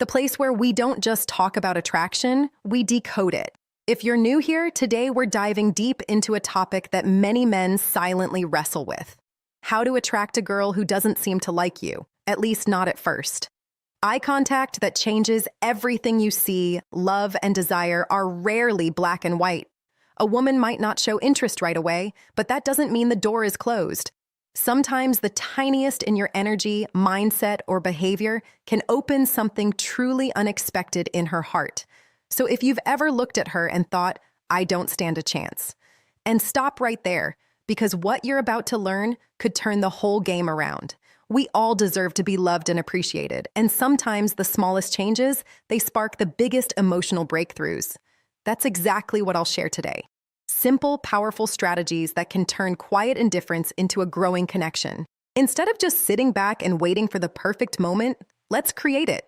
the place where we don't just talk about attraction, we decode it. If you're new here, today we're diving deep into a topic that many men silently wrestle with: how to attract a girl who doesn't seem to like you, at least not at first. Eye contact that changes everything you see, love, and desire are rarely black and white. A woman might not show interest right away, but that doesn't mean the door is closed. Sometimes the tiniest in your energy, mindset, or behavior can open something truly unexpected in her heart. So if you've ever looked at her and thought, "I don't stand a chance," and stop right there, because what you're about to learn could turn the whole game around. We all deserve to be loved and appreciated, and sometimes the smallest changes, they spark the biggest emotional breakthroughs. That's exactly what I'll share today. Simple, powerful strategies that can turn quiet indifference into a growing connection. Instead of just sitting back and waiting for the perfect moment, let's create it.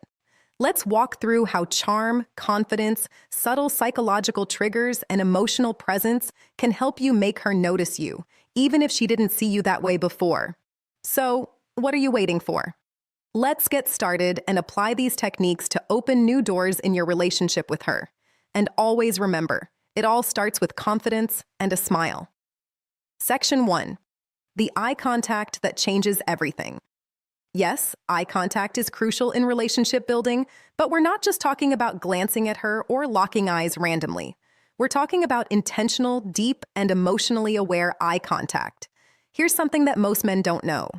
Let's walk through how charm, confidence, subtle psychological triggers, and emotional presence can help you make her notice you, even if she didn't see you that way before. So, what are you waiting for? Let's get started and apply these techniques to open new doors in your relationship with her. And always remember, it all starts with confidence and a smile. Section 1. The eye contact that changes everything. Yes, eye contact is crucial in relationship building, but we're not just talking about glancing at her or locking eyes randomly. We're talking about intentional, deep, and emotionally aware eye contact. Here's something that most men don't know.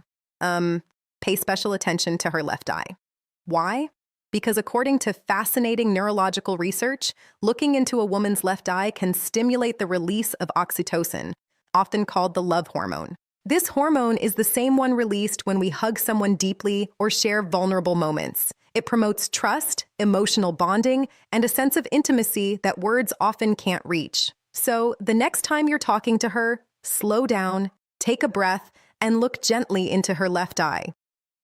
Pay special attention to her left eye. Why? Because according to fascinating neurological research, looking into a woman's left eye can stimulate the release of oxytocin, often called the love hormone. This hormone is the same one released when we hug someone deeply or share vulnerable moments. It promotes trust, emotional bonding, and a sense of intimacy that words often can't reach. So, the next time you're talking to her, slow down, take a breath, and look gently into her left eye.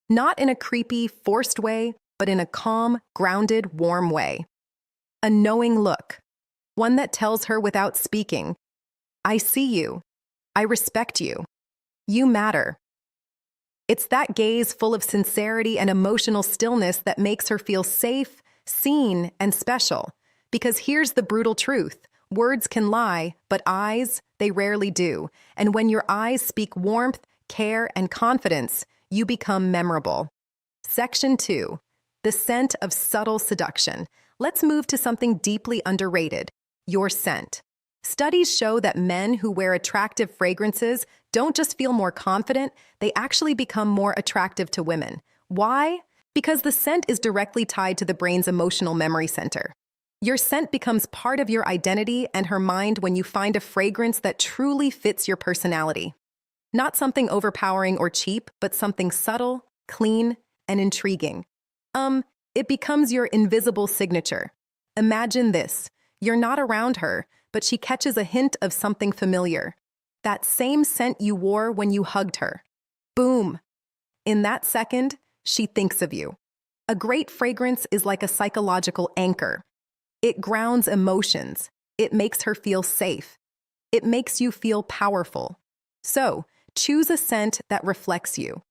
Not in a creepy, forced way, but in a calm, grounded, warm way. A knowing look. One that tells her without speaking, "I see you. I respect you. You matter." It's that gaze full of sincerity and emotional stillness that makes her feel safe, seen, and special. Because here's the brutal truth. Words can lie, but eyes, they rarely do. And when your eyes speak warmth, care, and confidence, you become memorable. Section 2. The scent of subtle seduction. Let's move to something deeply underrated: your scent. Studies show that men who wear attractive fragrances don't just feel more confident, they actually become more attractive to women. Why? Because the scent is directly tied to the brain's emotional memory center. Your scent becomes part of your identity and her mind when you find a fragrance that truly fits your personality. Not something overpowering or cheap, but something subtle, clean, and intriguing. It becomes your invisible signature. Imagine this. You're not around her, but she catches a hint of something familiar. That same scent you wore when you hugged her. Boom! In that second, she thinks of you. A great fragrance is like a psychological anchor. It grounds emotions. It makes her feel safe. It makes you feel powerful. So, choose a scent that reflects you.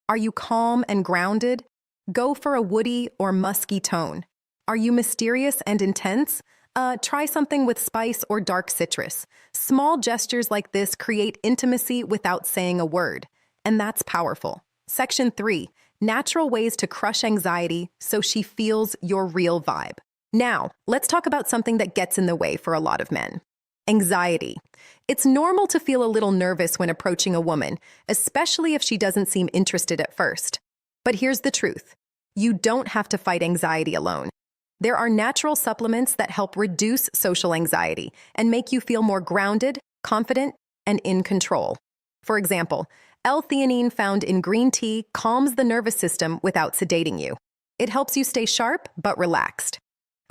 Are you calm and grounded? Go for a woody or musky tone. Are you mysterious and intense? Try something with spice or dark citrus. Small gestures like this create intimacy without saying a word, and that's powerful. Section 3. Natural ways to crush anxiety so she feels your real vibe. Now, let's talk about something that gets in the way for a lot of men. Anxiety. It's normal to feel a little nervous when approaching a woman, especially if she doesn't seem interested at first. But here's the truth. You don't have to fight anxiety alone. There are natural supplements that help reduce social anxiety and make you feel more grounded, confident, and in control. For example, L-theanine found in green tea calms the nervous system without sedating you. It helps you stay sharp but relaxed.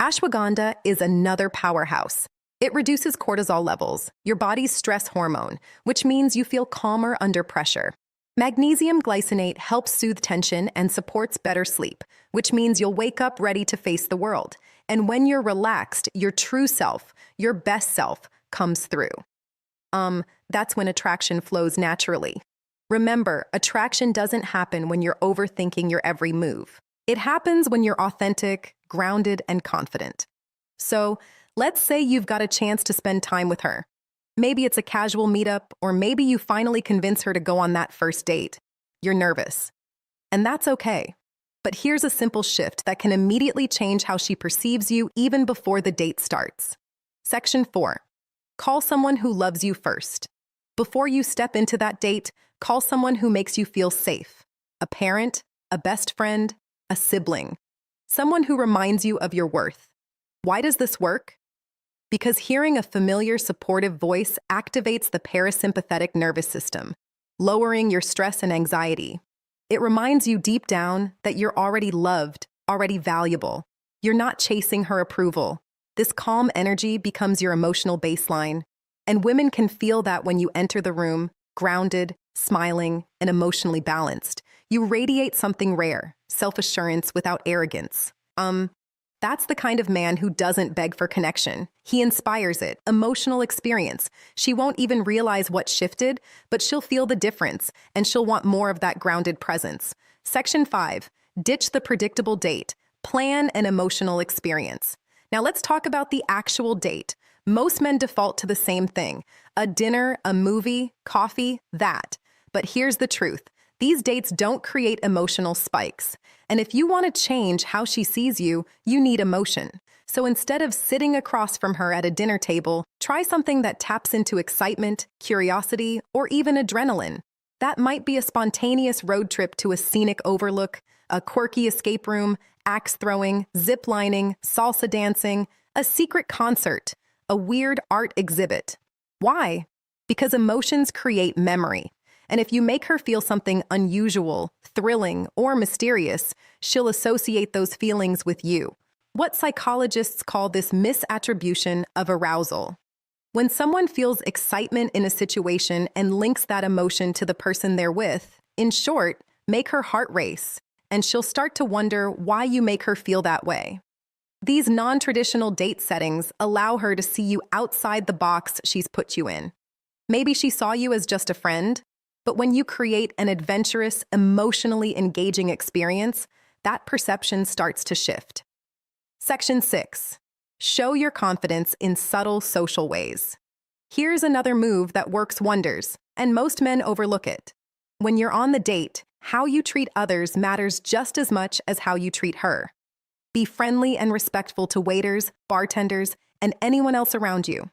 Ashwagandha is another powerhouse. It reduces cortisol levels, your body's stress hormone, which means you feel calmer under pressure. Magnesium glycinate helps soothe tension and supports better sleep, which means you'll wake up ready to face the world. And when you're relaxed, your true self, your best self, comes through. That's when attraction flows naturally. Remember, attraction doesn't happen when you're overthinking your every move. It happens when you're authentic, grounded, and confident. So, let's say you've got a chance to spend time with her. Maybe it's a casual meetup, or maybe you finally convince her to go on that first date. You're nervous. And that's okay. But here's a simple shift that can immediately change how she perceives you even before the date starts. Section 4. Call someone who loves you first. Before you step into that date, call someone who makes you feel safe. A parent, a best friend, a sibling. Someone who reminds you of your worth. Why does this work? Because hearing a familiar, supportive voice activates the parasympathetic nervous system, lowering your stress and anxiety. It reminds you deep down that you're already loved, already valuable. You're not chasing her approval. This calm energy becomes your emotional baseline, and women can feel that when you enter the room, grounded, smiling, and emotionally balanced. You radiate something rare, self-assurance without arrogance. That's the kind of man who doesn't beg for connection. He inspires it, emotional experience. She won't even realize what shifted, but she'll feel the difference, and she'll want more of that grounded presence. Section 5. Ditch the predictable date. Plan an emotional experience. Now let's talk about the actual date. Most men default to the same thing. A dinner, a movie, coffee, that. But here's the truth. These dates don't create emotional spikes. And if you want to change how she sees you, you need emotion. So instead of sitting across from her at a dinner table, try something that taps into excitement, curiosity, or even adrenaline. That might be a spontaneous road trip to a scenic overlook, a quirky escape room, axe throwing, zip lining, salsa dancing, a secret concert, a weird art exhibit. Why? Because emotions create memory. And if you make her feel something unusual, thrilling, or mysterious, she'll associate those feelings with you. What psychologists call this misattribution of arousal. When someone feels excitement in a situation and links that emotion to the person they're with, in short, make her heart race, and she'll start to wonder why you make her feel that way. These non-traditional date settings allow her to see you outside the box she's put you in. Maybe she saw you as just a friend, but when you create an adventurous, emotionally engaging experience, that perception starts to shift. Section 6. Show your confidence in subtle social ways. Here's another move that works wonders, and most men overlook it. When you're on the date, how you treat others matters just as much as how you treat her. Be friendly and respectful to waiters, bartenders, and anyone else around you.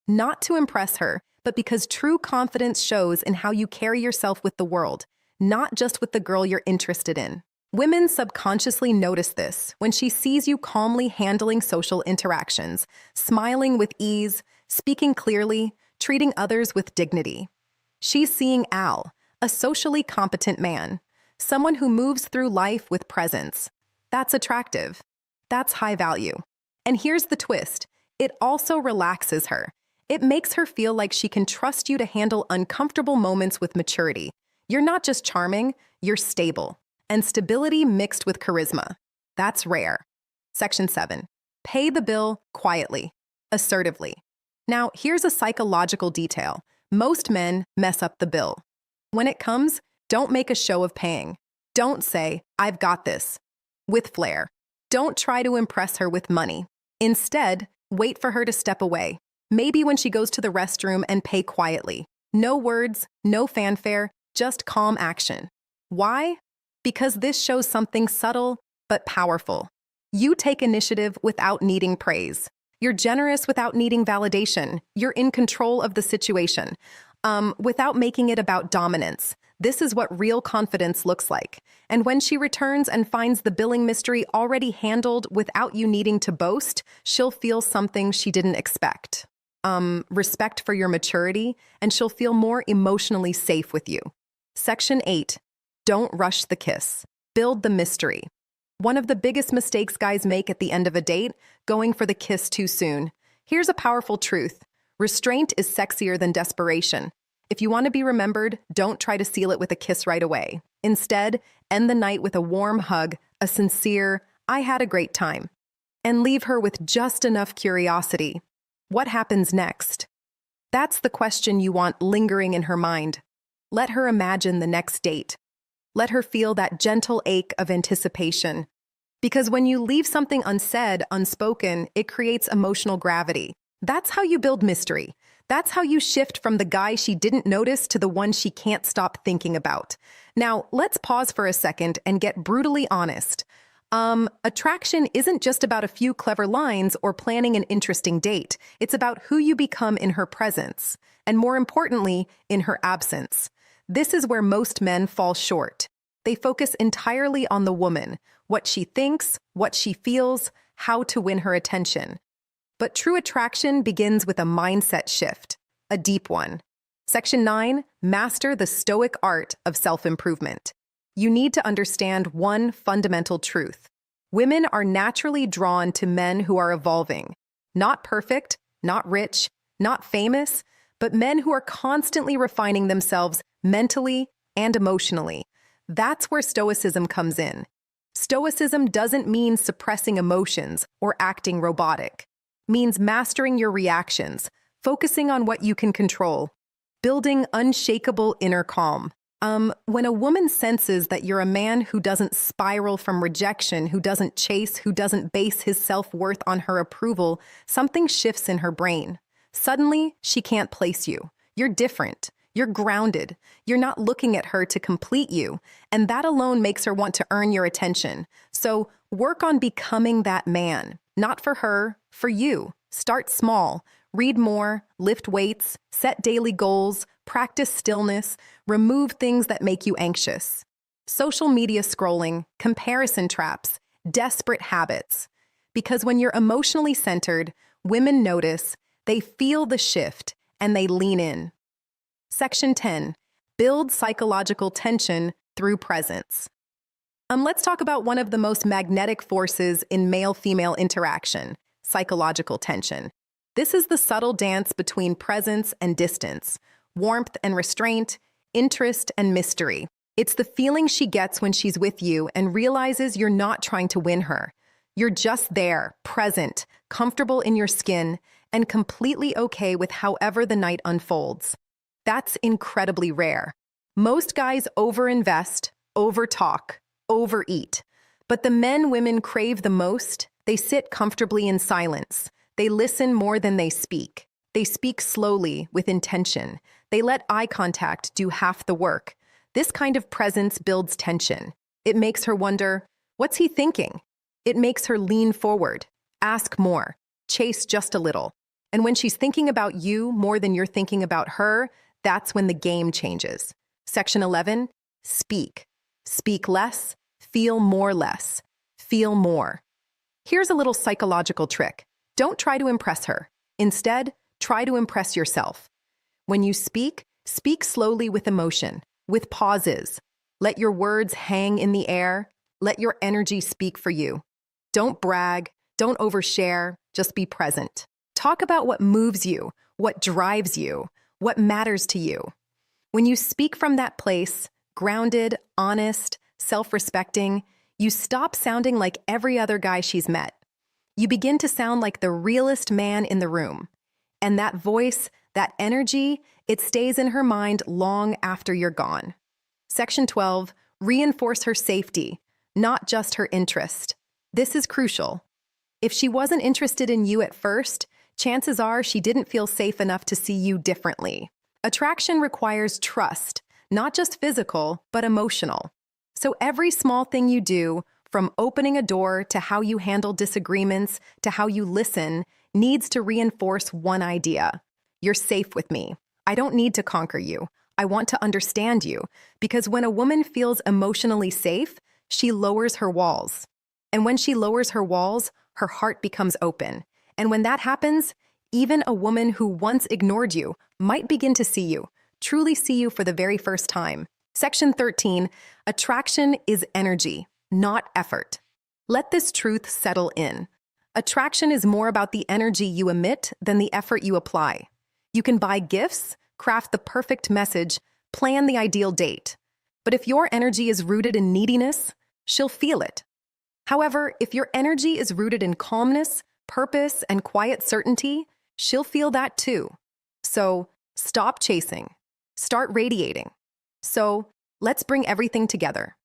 Not to impress her, but because true confidence shows in how you carry yourself with the world, not just with the girl you're interested in. Women subconsciously notice this when she sees you calmly handling social interactions, smiling with ease, speaking clearly, treating others with dignity. She's seeing Al, a socially competent man, someone who moves through life with presence. That's attractive. That's high value. And here's the twist. It also relaxes her. It makes her feel like she can trust you to handle uncomfortable moments with maturity. You're not just charming, you're stable. And stability mixed with charisma. That's rare. Section 7. Pay the bill quietly, assertively. Now, here's a psychological detail. Most men mess up the bill. When it comes, don't make a show of paying. Don't say, "I've got this," with flair. Don't try to impress her with money. Instead, wait for her to step away. Maybe when she goes to the restroom, and pay quietly. No words, no fanfare, just calm action. Why? Because this shows something subtle but powerful. You take initiative without needing praise. You're generous without needing validation. You're in control of the situation, without making it about dominance. This is what real confidence looks like. And when she returns and finds the billing mystery already handled without you needing to boast, she'll feel something she didn't expect. Respect for your maturity, and she'll feel more emotionally safe with you. Section 8. Don't rush the kiss. Build the mystery. One of the biggest mistakes guys make at the end of a date, going for the kiss too soon. Here's a powerful truth. Restraint is sexier than desperation. If you want to be remembered, don't try to seal it with a kiss right away. Instead, end the night with a warm hug, a sincere, "I had a great time," and leave her with just enough curiosity. What happens next? That's the question you want lingering in her mind. Let her imagine the next date. Let her feel that gentle ache of anticipation, Because when you leave something unsaid, unspoken, it creates emotional gravity. That's how you build mystery. That's how you shift from the guy she didn't notice to the one she can't stop thinking about. Now, let's pause for a second and get brutally honest. Attraction isn't just about a few clever lines or planning an interesting date. It's about who you become in her presence, and more importantly, in her absence. This is where most men fall short. They focus entirely on the woman, what she thinks, what she feels, how to win her attention. But true attraction begins with a mindset shift, a deep one. Section 9, master the stoic art of self-improvement. You need to understand one fundamental truth. Women are naturally drawn to men who are evolving. Not perfect, not rich, not famous, but men who are constantly refining themselves mentally and emotionally. That's where stoicism comes in. Stoicism doesn't mean suppressing emotions or acting robotic. It means mastering your reactions, focusing on what you can control, building unshakable inner calm. When a woman senses that you're a man who doesn't spiral from rejection, who doesn't chase, who doesn't base his self-worth on her approval, something shifts in her brain. Suddenly, she can't place you. You're different. You're grounded. You're not looking at her to complete you, and that alone makes her want to earn your attention. So work on becoming that man. Not for her, for you. Start small. Read more, lift weights, set daily goals, practice stillness, remove things that make you anxious. Social media scrolling, comparison traps, desperate habits. Because when you're emotionally centered, women notice, they feel the shift, and they lean in. Section 10, build psychological tension through presence. Let's talk about one of the most magnetic forces in male-female interaction, psychological tension. This is the subtle dance between presence and distance, warmth and restraint, interest and mystery. It's the feeling she gets when she's with you and realizes you're not trying to win her. You're just there, present, comfortable in your skin, and completely okay with however the night unfolds. That's incredibly rare. Most guys overinvest, overtalk, overeat. But the men women crave the most, they sit comfortably in silence. They listen more than they speak. They speak slowly, with intention. They let eye contact do half the work. This kind of presence builds tension. It makes her wonder, what's he thinking? It makes her lean forward, ask more, chase just a little. And when she's thinking about you more than you're thinking about her, that's when the game changes. Section 11, speak. Speak less, feel more less. Feel more. Here's a little psychological trick. Don't try to impress her. Instead, try to impress yourself. When you speak, speak slowly with emotion, with pauses. Let your words hang in the air. Let your energy speak for you. Don't brag. Don't overshare. Just be present. Talk about what moves you, what drives you, what matters to you. When you speak from that place, grounded, honest, self-respecting, you stop sounding like every other guy she's met. You begin to sound like the realest man in the room. And that voice, that energy, it stays in her mind long after you're gone. Section 12, reinforce her safety, not just her interest. This is crucial. If she wasn't interested in you at first, chances are she didn't feel safe enough to see you differently. Attraction requires trust, not just physical, but emotional. So every small thing you do, from opening a door to how you handle disagreements to how you listen, needs to reinforce one idea. You're safe with me. I don't need to conquer you. I want to understand you. Because when a woman feels emotionally safe, she lowers her walls. And when she lowers her walls, her heart becomes open. And when that happens, even a woman who once ignored you might begin to see you, truly see you for the very first time. Section 13, attraction is energy, not effort. Let this truth settle in. Attraction is more about the energy you emit than the effort you apply. You can buy gifts, craft the perfect message, plan the ideal date. But if your energy is rooted in neediness, she'll feel it. However, if your energy is rooted in calmness, purpose, and quiet certainty, she'll feel that too. So stop chasing. Start radiating. So let's bring everything together.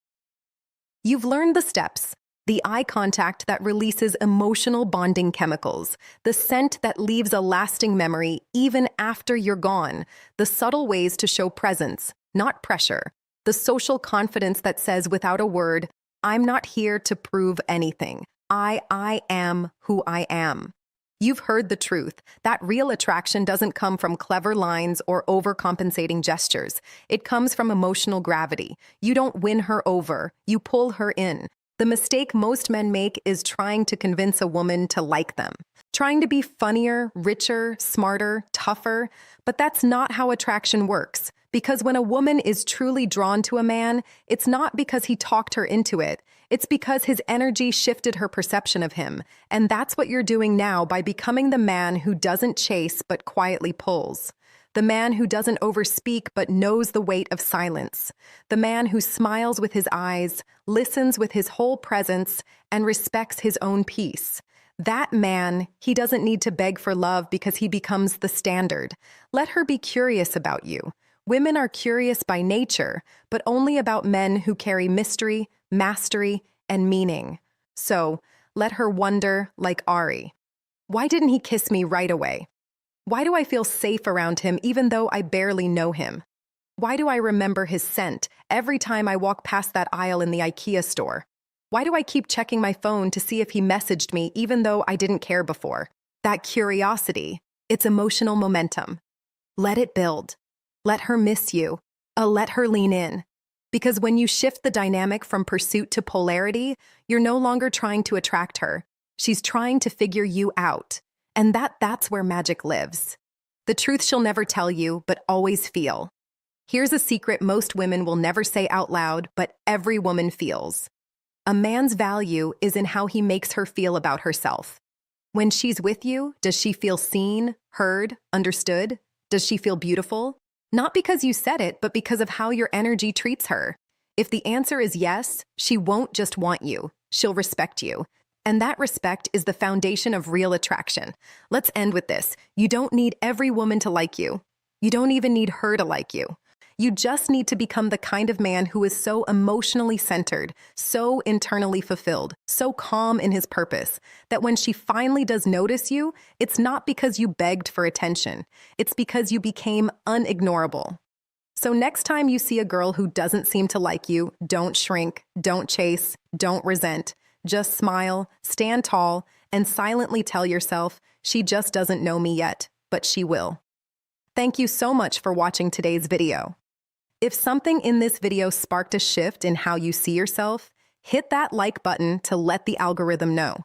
You've learned the steps. The eye contact that releases emotional bonding chemicals, the scent that leaves a lasting memory even after you're gone, the subtle ways to show presence, not pressure, the social confidence that says without a word, I'm not here to prove anything. I am who I am. You've heard the truth. That real attraction doesn't come from clever lines or overcompensating gestures. It comes from emotional gravity. You don't win her over, you pull her in. The mistake most men make is trying to convince a woman to like them, trying to be funnier, richer, smarter, tougher. But that's not how attraction works. Because when a woman is truly drawn to a man, it's not because he talked her into it. It's because his energy shifted her perception of him. And that's what you're doing now by becoming the man who doesn't chase but quietly pulls. The man who doesn't overspeak but knows the weight of silence. The man who smiles with his eyes, listens with his whole presence, and respects his own peace. That man, he doesn't need to beg for love because he becomes the standard. Let her be curious about you. Women are curious by nature, but only about men who carry mystery, mastery, and meaning. So, let her wonder like Ari. Why didn't he kiss me right away? Why do I feel safe around him even though I barely know him? Why do I remember his scent every time I walk past that aisle in the IKEA store? Why do I keep checking my phone to see if he messaged me even though I didn't care before? That curiosity, it's emotional momentum. Let it build. Let her miss you. Let her lean in. Because when you shift the dynamic from pursuit to polarity, you're no longer trying to attract her. She's trying to figure you out. And that's where magic lives. The truth she'll never tell you, but always feel. Here's a secret most women will never say out loud, but every woman feels. A man's value is in how he makes her feel about herself. When she's with you, does she feel seen, heard, understood? Does she feel beautiful? Not because you said it, but because of how your energy treats her. If the answer is yes, she won't just want you. She'll respect you. And that respect is the foundation of real attraction. Let's end with this. You don't need every woman to like you. You don't even need her to like you. You just need to become the kind of man who is so emotionally centered, so internally fulfilled, so calm in his purpose, that when she finally does notice you, it's not because you begged for attention. It's because you became unignorable. So next time you see a girl who doesn't seem to like you, don't shrink, don't chase, don't resent. Just smile, stand tall, and silently tell yourself, she just doesn't know me yet, but she will. Thank you so much for watching today's video. If something in this video sparked a shift in how you see yourself, hit that like button to let the algorithm know.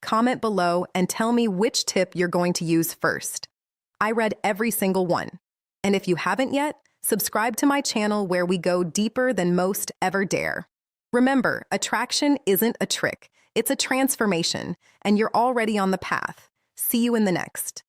Comment below and tell me which tip you're going to use first. I read every single one. And if you haven't yet, subscribe to my channel where we go deeper than most ever dare. Remember, attraction isn't a trick. It's a transformation, and you're already on the path. See you in the next.